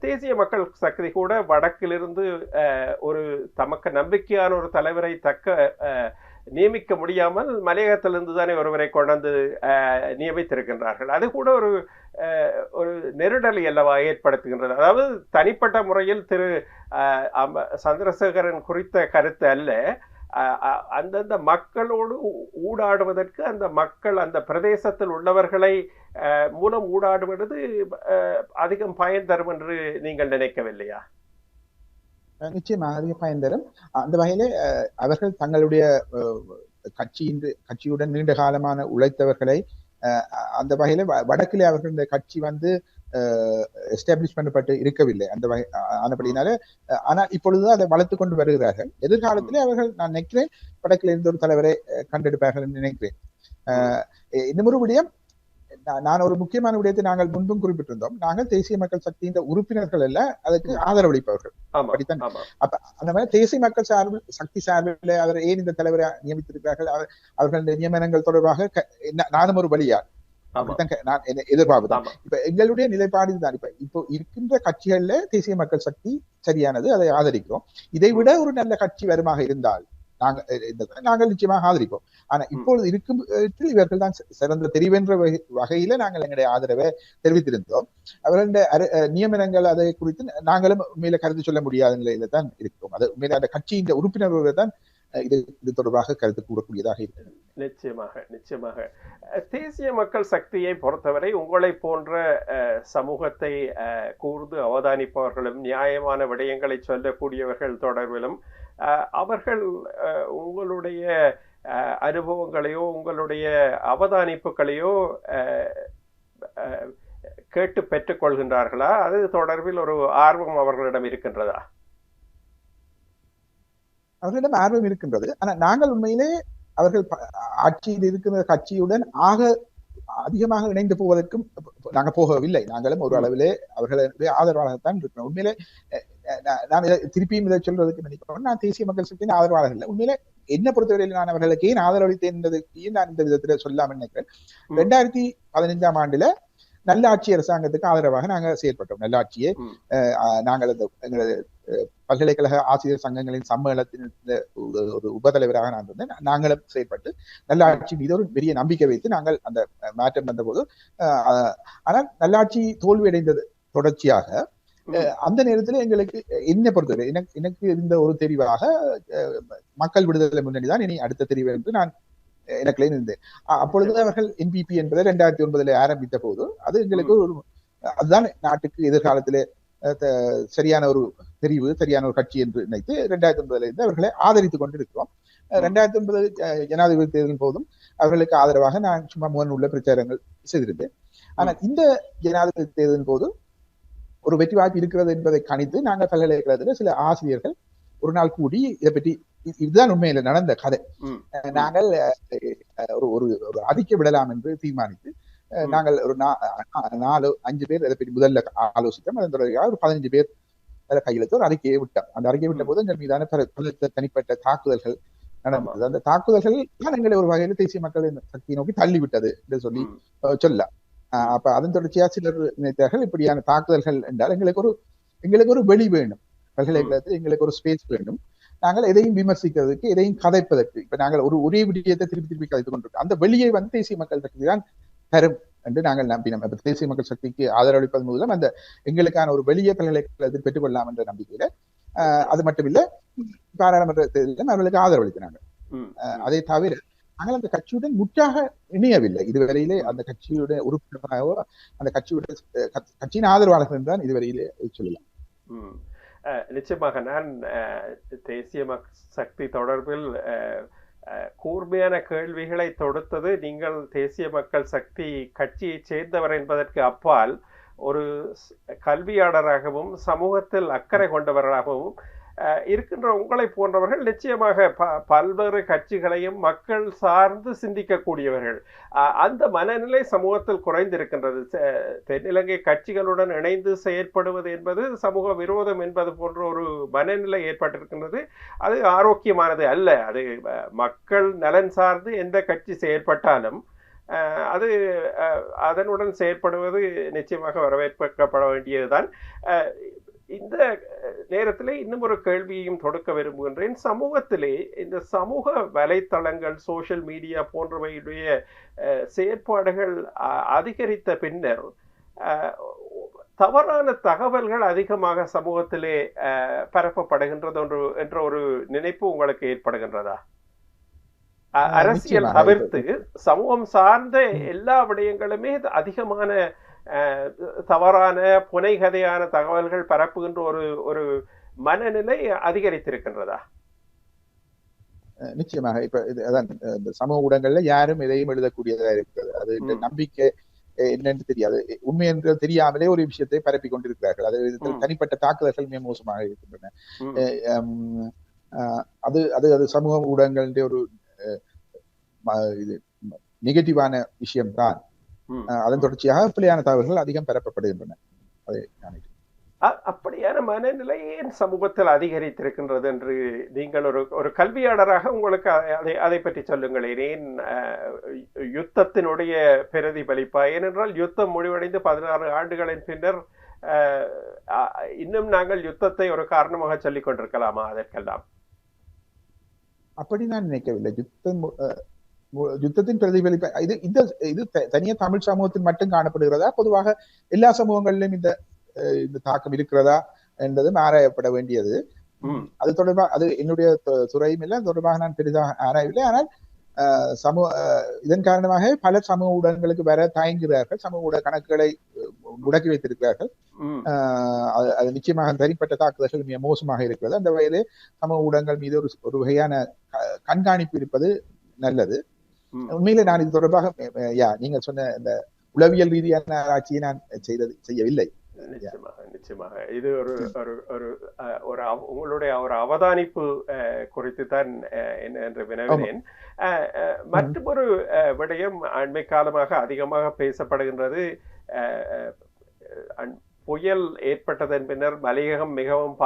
தேசிய மக்கள் சக்தி கூட வடக்கிலிருந்து ஒரு தமக்கு நம்பிக்கையான ஒரு தலைவரை நியமிக்க முடியாமல் மலையகத்திலிருந்து தானே ஒருவரை கொண்டு நியமித்திருக்கின்றார்கள். அது கூட ஒரு நெருடலை அல்லவா ஏற்படுத்துகின்றது. அதாவது தனிப்பட்ட முறையில் திரு சந்திரசேகரன் குறித்த கருத்து அல்ல, அந்தந்த மக்களோடு ஊடாடுவதற்கு அந்த மக்கள் அந்த பிரதேசத்தில் உள்ளவர்களை மூலம் ஊடாடுவது அதிகம் பயன் தரும் என்று நீங்கள் நினைக்கவில்லையா? நிச்சயமாக அதிக பயன் தரும். அந்த வகையிலே அவர்கள் தங்களுடைய கட்சியுடன் நீண்ட காலமான உழைத்தவர்களை அந்த வகையில வடக்கிலே அவர்கள் இந்த கட்சி எஸ்டாப்ளிஷ் பண்ணப்பட்டு இருக்கவில்லை. அந்த வகை ஆனபடினால ஆனால் இப்பொழுது அதை வளர்த்து கொண்டு வருகிறார்கள். எதிர்காலத்திலே அவர்கள், நான் நினைக்கிறேன், வடக்கில் இருந்து ஒரு தலைவரை கண்டெடுப்பார்கள் என்று நினைக்கிறேன். இன்னும் ஒரு விடயம், நான் ஒரு முக்கியமான விடயத்தை நாங்கள் முன்பும் குறிப்பிட்டிருந்தோம். நாங்கள் தேசிய மக்கள் சக்தியின் உறுப்பினர்கள் அல்ல, அதுக்கு ஆதரவளிப்பவர்கள். அப்படித்தான். அப்ப அந்த மாதிரி தேசிய மக்கள் சக்தி சார்பில் அவர் ஏன் இந்த தலைவரை நியமித்திருக்கிறார்கள், அவர்கள் நியமனங்கள் தொடர்பாக நானும் ஒரு வழியார் அப்படித்தான் நான் எதிர்பார்ப்புதான். இப்ப எங்களுடைய நிலைப்பாடு தான். இப்போ இருக்கின்ற கட்சிகள்ல தேசிய மக்கள் சக்தி சரியானது, அதை ஆதரிக்கிறோம். இதை விட ஒரு நல்ல கட்சி வருமாக இருந்தால் நாங்கள் நிச்சயமாக ஆதரிப்போம். ஆனா இப்பொழுது இருக்கும் இவர்கள் தான் சிறந்த தெரிவென்ற வகையில நாங்கள் எங்களுடைய ஆதரவை தெரிவித்திருந்தோம். அவர்களுடைய நியமனங்கள் அதை குறித்து நாங்களும் உண்மையில கருத்து சொல்ல முடியாத நிலையில தான் இருக்கிறோம். அது உண்மையில அந்த கட்சியின் உறுப்பினர்கள் தான் இது தொடர்பாக கருத்து கூறக்கூடியதாக இருக்கிறது. நிச்சயமாக தேசிய மக்கள் சக்தியை பொறுத்தவரை உங்களை போன்ற சமூகத்தை கூர்ந்து அவதானிப்பவர்களும் நியாயமான விடயங்களை சொல்லக்கூடியவர்கள் தொடர்பிலும் அவர்கள் உங்களுடைய அனுபவங்களையோ உங்களுடைய அவதானிப்புகளையோ கேட்டு பெற்றுக் கொள்கின்றார்களா? அது தொடர்பில் ஒரு ஆர்வம் அவர்களிடம் இருக்கின்றதா? அவர்களிடம் ஆர்வம் இருக்கின்றது. ஆனா நாங்கள் உண்மையிலே அவர்கள் ஆட்சியில் இருக்கிற கட்சியுடன் அதிகமாக இணைந்து போவதற்கும் நாங்கள் போகவில்லை. நாங்களும் ஒரு அளவிலே அவர்களுடைய ஆதரவாளர்தான் இருக்கிறோம். உண்மையிலே நான் திருப்பியும் இதை சொல்றதுக்கு நினைக்கிறோம், நான் தேசிய மக்கள் சக்தியின் ஆதரவாளர் இல்லை. உண்மையிலே என்ன பொறுத்தவரையில் நான் அவர்களுக்கு ஏன் ஆதரவளித்தேன் என்பதையும் நான் இந்த விதத்துல சொல்லாமல் நினைக்கிறேன். 2015ஆம் ஆண்டுல நல்லாட்சி அரசாங்கத்துக்கு ஆதரவாக நாங்கள் செயல்பட்டோம். நல்லாட்சியை நாங்கள் எங்களது பல்கலைக்கழக ஆசிரியர் சங்கங்களின் சம்மேளனத்தின் ஒரு உபதலைவராக நான் இருந்தேன். நாங்களும் செயல்பட்டு நல்லாட்சி மீது ஒரு பெரிய நம்பிக்கை வைத்து நாங்கள் அந்த மாற்றம் வந்த போது, ஆனால் நல்லாட்சி தோல்வியடைந்தது தொடர்ச்சியாக. அந்த நேரத்தில் எங்களுக்கு என்ன பொறுத்தவரை எனக்கு இருந்த ஒரு தெரிவாக மக்கள் விடுதலை முன்னணி தான் இனி அடுத்த தெரிவு என்று நான் எனக்குள்ளே இருந்தேன். அப்பொழுது அவர்கள் NPP என்பதை 2009 ஆரம்பித்த போது அது எங்களுக்கு அதுதான் நாட்டுக்கு எதிர்காலத்திலே சரியான ஒரு தெரிவு, சரியான ஒரு கட்சி என்று நினைத்து 2009 இருந்து அவர்களை ஆதரித்துக் கொண்டிருக்கிறோம். 2009 ஜனாதிபதி தேர்தலின் போதும் அவர்களுக்கு ஆதரவாக நான் சும்மா உள்ள பிரச்சாரங்கள் செய்திருந்தேன். ஆனால் இந்த ஜனாதிபதி தேர்தலின் போது ஒரு வெற்றி வாய்ப்பு இருக்கிறது என்பதை கணித்து நாங்கள் பல்கலைக்கழகத்தில் சில ஆசிரியர்கள் ஒரு நாள் கூடி இதை பற்றி, இதுதான் உண்மையில நடந்த கதை, நாங்கள் ஒரு அறிக்கை விடலாம் என்று தீர்மானித்து நாங்கள் ஒரு 4-5 பேர் அதை பற்றி முதல்ல ஆலோசித்தோம். அதன் தொடர்பாக ஒரு 15 பேர் கையெழுத்து ஒரு அறிக்கையை விட்டோம். அந்த அறிக்கை விட்ட போது எங்கள் மீதான தனிப்பட்ட தாக்குதல்கள் நடந்தது. அந்த தாக்குதல்கள் தான் எங்களை ஒரு வகையில் தேசிய மக்களின் சக்தியை நோக்கி தள்ளிவிட்டது என்று சொல்லலாம். அப்ப அதன் தொடர்ச்சியா சிலர் நினைத்தார்கள், இப்படியான தாக்குதல்கள் என்றால் எங்களுக்கு ஒரு வெளி வேணும், பல்கலைக்கழகத்தில் எங்களுக்கு ஒரு ஸ்பேஸ் வேண்டும், நாங்கள் எதையும் விமர்சிக்கிறதுக்கு, எதையும் கதைப்பதற்கு. இப்ப நாங்கள் ஒரே விடயத்தை திருப்பி கதைத்துக் கொண்டிருக்கோம். அந்த வெளியை தேசிய மக்கள் சக்தி தான் தரும் என்று நாங்கள் நம்பினோம். இப்ப தேசிய மக்கள் சக்திக்கு ஆதரவளிப்பதன் மூலம் அந்த எங்களுக்கான ஒரு வெளியே பல்கலைக்கழகத்தில் பெற்றுக்கொள்ளலாம் என்ற நம்பிக்கையில, அது மட்டுமில்ல பாராளுமன்ற தேர்தலில் அவர்களுக்கு ஆதரவளிக்கிறாங்க. அதை தவிர நாங்கள் அந்த கட்சியுடன் முற்றாக இணையவில்லை இதுவரையிலே. அந்த கட்சியுடைய உறுப்பினராகவோ அந்த கட்சியின் ஆதரவாளர்கள் என்றுதான் இதுவரையிலே சொல்லலாம். நிச்சயமாக நான் தேசிய சக்தி தொடர்பில் கூர்மையான கேள்விகளை தொடுத்தது நீங்கள் தேசிய மக்கள் சக்தி கட்சியை சேர்ந்தவர் என்பதற்கு அப்பால் ஒரு கல்வியாளராகவும் சமூகத்தில் அக்கறை கொண்டவராகவும் இருக்கின்ற உங்களை போன்றவர்கள் நிச்சயமாக பல்வேறு கட்சிகளையும் மக்கள் சார்ந்து சிந்திக்கக்கூடியவர்கள். அந்த மனநிலை சமூகத்தில் குறைந்திருக்கின்றது. தென்னிலங்கை கட்சிகளுடன் இணைந்து செயற்படுவது என்பது சமூக விரோதம் என்பது போன்ற ஒரு மனநிலை ஏற்பட்டிருக்கின்றது. அது ஆரோக்கியமானது அல்ல. அது மக்கள் நலன் சார்ந்து எந்த கட்சி செயற்பட்டாலும் அது அதனுடன் செயற்படுவது நிச்சயமாக வரவேற்கப்பட வேண்டியதுதான். இந்த நேரத்தில் இன்னும் ஒரு கேள்வியையும் தொடுக்க விரும்புகின்றேன். சமூகத்திலே இந்த சமூக வலைத்தளங்கள், சோசியல் மீடியா போன்றவையுடைய செயற்பாடுகள் அதிகரித்த பின்னர் தவறான தகவல்கள் அதிகமாக சமூகத்திலே பரப்பப்படுகின்றது என்ற ஒரு நினைப்பு உங்களுக்கு ஏற்படுகின்றதா? அரசியல் தவிர்த்து சமூகம் சார்ந்த எல்லா விடயங்களுமே அதிகமான தவறான புனைகதையான தகவல்கள் பரப்புகின்ற ஒரு மனநிலை அதிகரித்திருக்கின்றதா? நிச்சயமாக. இப்ப அதான் சமூக ஊடகங்கள்ல யாரும் எதையும் எழுதக்கூடியதா இருக்கிறது. அது இந்த நம்பிக்கை என்னன்னு தெரியாது, உண்மை என்று தெரியாமலே ஒரு விஷயத்தை பரப்பி கொண்டிருக்கிறார்கள். அது தனிப்பட்ட தாக்குதல்கள் மிக மோசமாக இருக்கின்றன. அது சமூக ஊடகங்களுடைய ஒரு நெகட்டிவான விஷயம்தான். அதன் தொடர்ச்சியாக பிழையான தகவல்கள் அதிகம் பரப்பப்படுகின்றன. அதை அப்படியான மனநிலை ஏன் சமூகத்தில் அதிகரித்திருக்கின்றது என்று நீங்கள் ஒரு கல்வியாளராக உங்களுக்கு அதை பற்றி சொல்லுங்களேன். ஏன் யுத்தத்தினுடைய பிரதிபலிப்பா? ஏனென்றால் யுத்தம் முடிவடைந்து 16 ஆண்டுகளின் பின்னர் இன்னும் நாங்கள் யுத்தத்தை ஒரு காரணமாக சொல்லிக் கொண்டிருக்கலாமா? அதற்கெல்லாம் அப்படி நான் நினைக்கவில்லை. யுத்தத்தின் பிரதிபலிப்பு இது தனியா தமிழ் சமூகத்தில் மட்டும் காணப்படுகிறதா, பொதுவாக எல்லா சமூகங்களிலும் இந்த தாக்கம் இருக்கிறதா என்பதும் ஆராயப்பட வேண்டியது. அது தொடர்பாக அது என்னுடைய துறையும் இல்லை, தொடர்பாக நான் பெரிதாக ஆராயவில்லை. ஆனால் இதன் காரணமாக பல சமூக ஊடகங்களுக்கு வர தயங்குகிறார்கள், சமூக ஊடக கணக்குகளை முடக்கி வைத்திருக்கிறார்கள். அது நிச்சயமாக தனிப்பட்ட தாக்குதல்கள் மிக மோசமாக இருக்கிறது. அந்த வகையிலே சமூக ஊடகங்கள் மீது ஒரு வகையான கண்காணிப்பு இருப்பது நல்லது. உண்மையிலே நான் இது தொடர்பாக நீங்கள் சொன்ன இந்த உளவியல் ரீதியான ஆராய்ச்சியை நான் செய்யவில்லை. நிச்சயமாக இது உங்களுடைய ஒரு அவதானிப்பு குறித்து தான் என்ன என்று வினவினேன். மற்றொரு விடயம் அண்மை காலமாக அதிகமாக பேசப்படுகின்றது. புயல் ஏற்பட்டதன் பின்னர் மலையகம் மிகவும்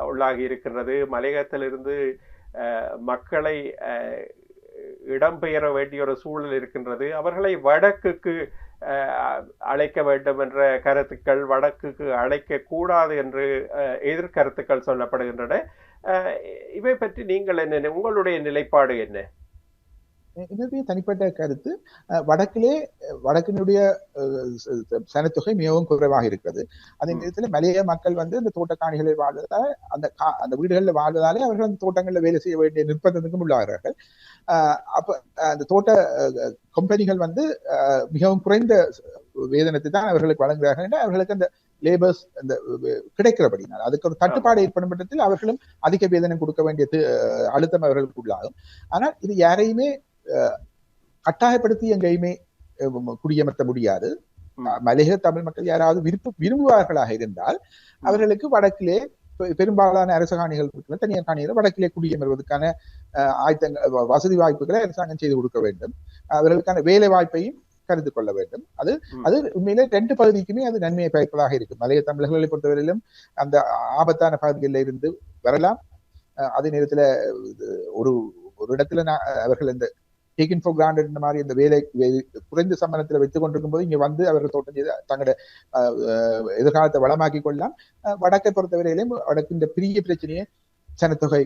உள்ளாகி இருக்கின்றது. மலையகத்திலிருந்து மக்களை இடம்பெயர வேண்டிய ஒரு சூழல் இருக்கின்றது. அவர்களை வடக்குக்கு அழைக்க வேண்டும் என்ற கருத்துக்கள், வடக்குக்கு அழைக்க கூடாது என்று எதிர்கருத்துக்கள் சொல்லப்படுகின்றன. இவை பற்றி நீங்கள் என்ன, உங்களுடைய நிலைப்பாடு என்ன? என்னுடைய தனிப்பட்ட கருத்து, வடக்கினுடைய சனத்தொகை மிகவும் குறைவாக இருக்கிறது. அதே நேரத்தில் மலைய மக்கள் இந்த தோட்டக்காணிகளில் வாழ்வதால், அந்த வீடுகளில் வாழ்வதாலே அவர்கள் அந்த தோட்டங்களில் வேலை செய்ய வேண்டிய நிர்பந்தத்துக்கும் உள்ளாகிறார்கள். அப்ப அந்த தோட்ட கம்பெனிகள் மிகவும் குறைந்த வேதனத்தை தான் அவர்களுக்கு வழங்குகிறார்கள். அவர்களுக்கு அந்த லேபர்ஸ் அந்த கிடைக்கிறபடினால் அதுக்கு ஒரு தட்டுப்பாடு ஏற்படும் பட்சத்தில் அவர்களும் அதிக வேதனம் கொடுக்க வேண்டிய அழுத்தம் அவர்களுக்கு உள்ளாகும். ஆனால் இது யாரையுமே கட்டாயப்படுத்தி எங்கேயுமே குடியமர்த்த முடியாது. மலையக தமிழ் மக்கள் யாராவது விரும்புவார்களாக இருந்தால் அவர்களுக்கு வடக்கிலே பெரும்பாலான அரச காணிகள் இருக்கிற தனியார் காணிகளை வடக்கிலே குடியமர்வதற்கான வசதி வாய்ப்புகளை அரசாங்கம் செய்து கொடுக்க வேண்டும். அவர்களுக்கான வேலை வாய்ப்பையும் கருத்து கொள்ள வேண்டும். அது உண்மையிலே 2 பகுதிக்குமே அது நன்மையை பயப்பதாக இருக்கும். மலைய தமிழர்களை பொறுத்தவரையிலும் அந்த ஆபத்தான பகுதிகளில் இருந்து வரலாம். அதே நேரத்துல ஒரு இடத்துல அவர்கள் இந்த டேக்கிங் ஃபார் கிராண்டட் இந்த மாதிரி இந்த வேலை குறைந்த சம்பளத்தில் வைத்துக் கொண்டிருக்கும் போது இங்க அவர்கள் தோட்டம் செய்து தங்களுடைய எதிர்காலத்தை வளமாக்கி கொள்ளலாம். வடக்கை பொறுத்தவரையிலும் வடக்கின் பெரிய பிரச்சனையை சனத்தொகை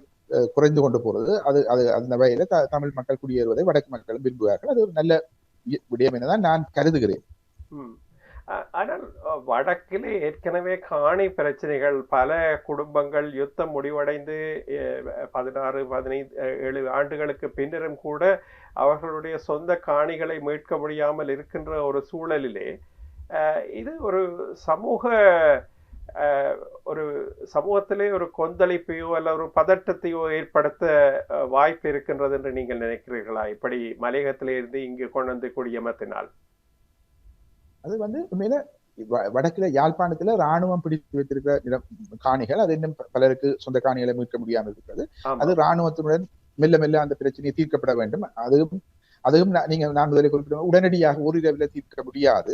குறைந்து கொண்டு போறது. அது அந்த வகையில தமிழ் மக்கள் குடியேறுவதை வடக்கு மக்களும் விரும்புவார்கள். அது ஒரு நல்ல விடயம் என்னதான் நான் கருதுகிறேன். ஆனால் வடக்கிலே ஏற்கனவே காணி பிரச்சனைகள், பல குடும்பங்கள் யுத்தம் முடிவடைந்து 16, 17 ஆண்டுகளுக்கு பின்னரும் கூட அவர்களுடைய சொந்த காணிகளை மீட்க முடியாமல் இருக்கின்ற ஒரு சூழலிலே இது ஒரு சமூகத்திலே ஒரு கொந்தளிப்பையோ அல்ல ஒரு பதட்டத்தையோ ஏற்படுத்த வாய்ப்பு இருக்கின்றது என்று நீங்கள் நினைக்கிறீர்களா? இப்படி மலையகத்திலே இருந்து இங்கு கொண்டு வந்து குடியமர்த்தினால் அது உண்மையில வடக்குல யாழ்ப்பாணத்துல ராணுவம் பிடித்து வைத்திருக்கிற காணிகள், அது இன்னும் பலருக்கு சொந்த காணிகளை மீட்க முடியாமல் இருக்கிறது. அது ராணுவத்துடன் மெல்ல மெல்ல அந்த பிரச்சனையை தீர்க்கப்பட வேண்டும். அதுவும் நான் முதலில் குறிப்பிட்ட உடனடியாக ஓரிரவில் தீர்க்க முடியாது.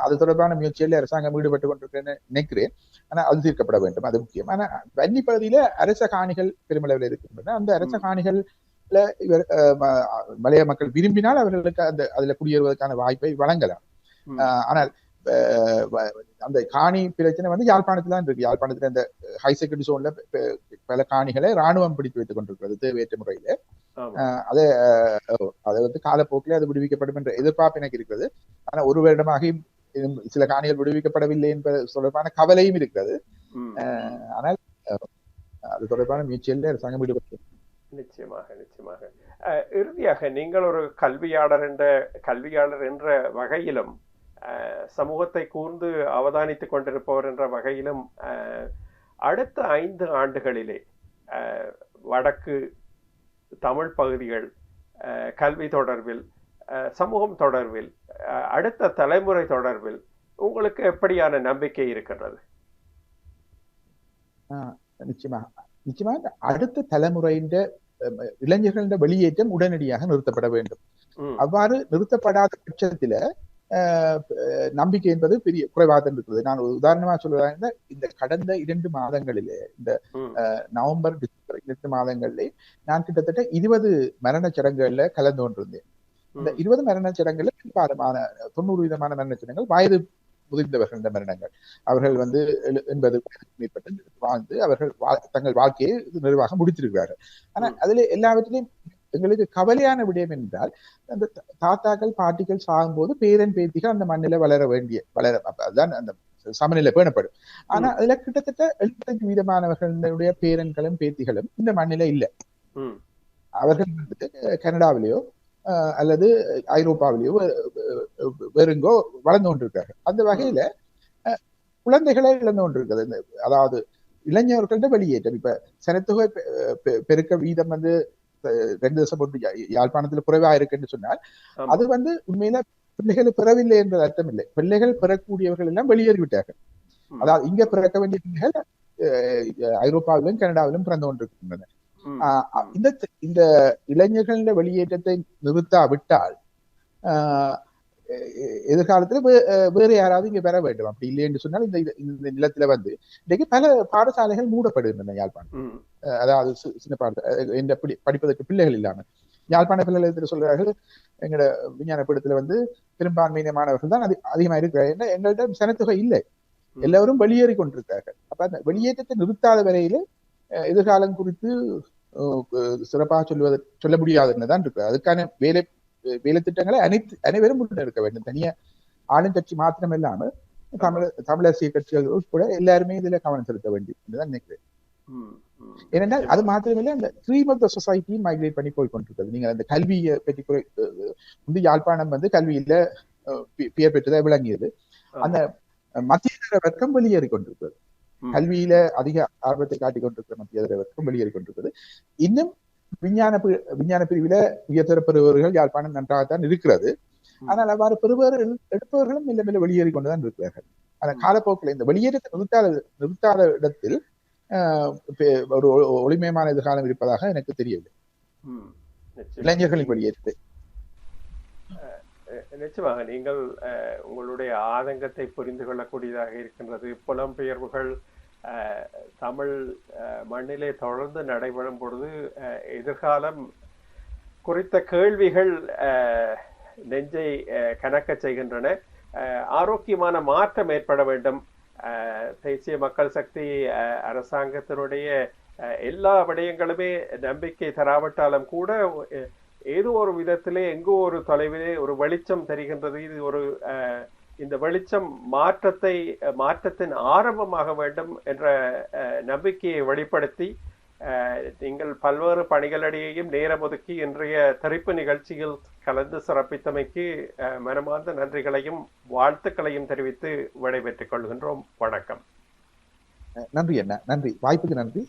அது தொடர்பான முயற்சியில் அரசாங்கம் ஈடுபட்டு கொண்டிருக்கிறேன்னு நினைக்கிறேன். ஆனா அது தீர்க்கப்பட வேண்டும், அது முக்கியம். ஆனா வன்னி பகுதியில அரச காணிகள் பெருமளவில் இருக்கின்றன. அந்த அரச காணிகள்ல மலைய மக்கள் விரும்பினால் அவர்களுக்கு அதுல குடியேறுவதற்கான வாய்ப்பை வழங்கலாம். ஆனால் அந்த காணி பிரச்சனை யாழ்ப்பாணத்துல தான் இருக்கு. யாழ்ப்பாணத்துல இந்த ஹை செக்யூரிட்டி ஜோன்ல பல காணிகளை ராணுவம் பிடித்து வைத்துக் கொண்டிருக்கிறது தேவையற்ற முறையில. அதை காலப்போக்கில் அது விடுவிக்கப்படும் என்ற எதிர்பார்ப்பு எனக்கு இருக்கிறது. ஆனா ஒரு வருடமாக சில காணிகள் விடுவிக்கப்படவில்லை என்பது தொடர்பான கவலையும் இருக்கிறது. ஆனால் அது தொடர்பான முயற்சியில் அரசாங்கம் ஈடுபட்டு நிச்சயமாக இறுதியாக நீங்கள் ஒரு கல்வியாளர் என்ற வகையிலும் சமூகத்தை கூர்ந்து அவதானித்துக் கொண்டிருப்பவர் என்ற வகையிலும் அடுத்த 5 ஆண்டுகளிலே வடக்கு தமிழ் பகுதிகள் கல்வி தொடர்பில், சமூகம் தொடர்பில், அடுத்த தலைமுறை தொடர்பில் உங்களுக்கு எப்படியான நம்பிக்கை இருக்கின்றது? நிச்சயமாக அடுத்த தலைமுறையின் இளைஞர்களின் வெளியேற்றம் உடனடியாக நிறுத்தப்பட வேண்டும். ம், அவ்வாறு நிறுத்தப்படாத பட்சத்துல நம்பிக்கை என்பது பெரிய குறைவாக இருக்கிறது. நான் ஒரு உதாரணமா சொல்வதாக இந்த கடந்த 2 மாதங்களிலே இந்த ம், நவம்பர் டிசம்பர் 2 மாதங்களிலே நான் கிட்டத்தட்ட 20 மரணச் சடங்குகள்ல கலந்து கொண்டிருந்தேன். இந்த ம், 20 மரணச் சடங்குல பெரும்பாலான 90% மரணச் சடங்குகள் வயது முதிர்ந்தவர்களின் மரணங்கள். அவர்கள் வந்து 80 வயதுக்கு மேற்பட்டு வாழ்ந்து அவர்கள் தங்கள் வாழ்க்கையை நிறைவாக முடித்திருக்கிறார்கள். ஆனா ம், அதுல எல்லாவற்றிலையும் எங்களுக்கு கவலையான விடயம் என்றால் அந்த தாத்தாக்கள் பாட்டிகள் சாகும்போது பேரன் பேத்திகள் அந்த மண்ணில வளர அதுதான் அந்த சமநிலை பேணப்படும். ஆனா ம், அதுல கிட்டத்தட்ட 75% பேரன்களும் பேத்திகளும் இந்த மண்ணில இல்லை. ம், அவர்கள் வந்து கனடாவிலேயோ அல்லது ஐரோப்பாவிலேயோ வேறுங்கோ வளர்ந்து கொண்டிருக்கார்கள். அந்த ம், வகையில குழந்தைகளை இழந்து கொண்டிருக்கிறது. அதாவது இளைஞர்கள்ட்ட வெளியேற்றம். இப்ப சனத்தொகை பெருக்க வீதம் வந்து 2% யாழ்ப்பாணத்துல குறைவா இருக்குன்னு சொன்னால் ஆமா. அது வந்து உண்மையில பிள்ளைகள் பெறவில்லை என்ற அர்த்தம் இல்லை. பிள்ளைகள் பெறக்கூடியவர்கள் எல்லாம் வெளியேறிவிட்டார்கள். ம், அதாவது இங்க பிறக்க வேண்டிய பிள்ளைகள் ஐரோப்பாவிலும் கனடாவிலும் பிறந்து கொண்டிருக்கின்றன. ம், ம், இந்த இந்த இளைஞர்களின் வெளியேற்றத்தை நிறுத்தாவிட்டால் எதிர்காலத்துல வேற யாராவது இங்க பெற வேண்டும். அப்படி இல்லை என்று சொன்னால் இந்த நிலத்துல வந்து இன்றைக்கு பல பாடசாலைகள் மூடப்படுகின்றன யாழ்ப்பாணம். ம், அதாவது சின்ன பாடசாலை இந்த படிப்பதற்கு பிள்ளைகள் இல்லாம யாழ்ப்பாண பிள்ளைகள் சொல்றார்கள் எங்களோட விஞ்ஞான பீடத்துல வந்து பெரும்பான்மையின மாணவர்கள் தான் அதிகமா இருக்கிறார்கள். எங்கள்கிட்ட சனத்தொகை இல்லை. எல்லாரும் வெளியேறி கொண்டிருக்கிறார்கள். அப்ப அந்த வெளியேற்றத்தை நிறுத்தாத வரையில எதிர்காலம் குறித்து சிறப்பாக சொல்ல முடியாதுன்னு இருக்கு. அதுக்கான வேலை திட்டங்களை அனைவரும் முன்னெடுக்க வேண்டும். தனியா ஆளுங்கட்சி மாத்திரம் இல்லாமல் தமிழரசியல் கட்சிகள் உட்பட எல்லாருமே இதுல கவனம் செலுத்த வேண்டும் என்றுதான் நினைக்கிறேன். ஏனென்றால் அது மாத்திரமில்லை, அந்த dream of the society migrate பண்ணி போய் கொண்டிருக்கிறது. நீங்க அந்த கல்வியை பற்றி வந்து யாழ்ப்பாணம் வந்து கல்வியில பெயர் பெற்றதா விளங்கியது. அந்த மத்திய வர்க்கம் வெளியேறி கொண்டிருக்கிறது. கல்வியில அதிக ஆர்வத்தை காட்டிக் கொண்டிருக்கிற மத்திய வர்க்கம் வெளியேறி கொண்டிருக்கிறது. இன்னும் விஞ்ஞான பிரிவில உயர்தர பெறுபவர்கள் யாழ்ப்பாணம் நன்றாகத்தான் இருக்கிறது. ஆனால் அவ்வாறு பெறுபவர்கள் எடுப்பவர்களும் மெல்ல மெல்ல வெளியேறி கொண்டுதான் இருக்கிறார்கள். அந்த காலப்போக்கில் இந்த வெளியேற்றத்தை நிறுத்தாத இடத்தில் ஒரு ஒளிமயமான எதிர்காலம் இருப்பதாக எனக்கு தெரியவில்லை. இளைஞர்களின் வெளியேற்று நிச்சயமாக நீங்கள் உங்களுடைய ஆதங்கத்தை புரிந்து கொள்ளக்கூடியதாக இருக்கின்றது. புலம்பெயர்வுகள் தமிழ் மண்ணிலே தொடர்ந்து நடைபெறும் பொழுது எதிர்காலம் குறித்த கேள்விகள் நெஞ்சை கணக்க செய்கின்றன. ஆரோக்கியமான மாற்றம் ஏற்பட வேண்டும். தேசிய மக்கள் சக்தி அரசாங்கத்தினுடைய எல்லா விடயங்களுமே நம்பிக்கை தராவிட்டாலும் கூட ஏதோ ஒரு விதத்திலே எங்கோ ஒரு தொலைவிலே ஒரு வெளிச்சம் தெரிகின்றது. இது ஒரு இந்த வெளிச்சம் மாற்றத்தின் ஆரம்பமாக வேண்டும் என்ற நம்பிக்கையை வெளிப்படுத்தி நீங்கள் பல்வேறு பணிகளடையையும் நேரம் ஒதுக்கி இன்றைய தெரிப்பு நிகழ்ச்சியில் கலந்து சிறப்பித்தமைக்கு மனமார்ந்த நன்றிகளையும் வாழ்த்துக்களையும் தெரிவித்து விடைபெற்றுக் கொள்கின்றோம். வணக்கம். நன்றி அண்ணா, நன்றி, வாய்ப்புக்கு நன்றி.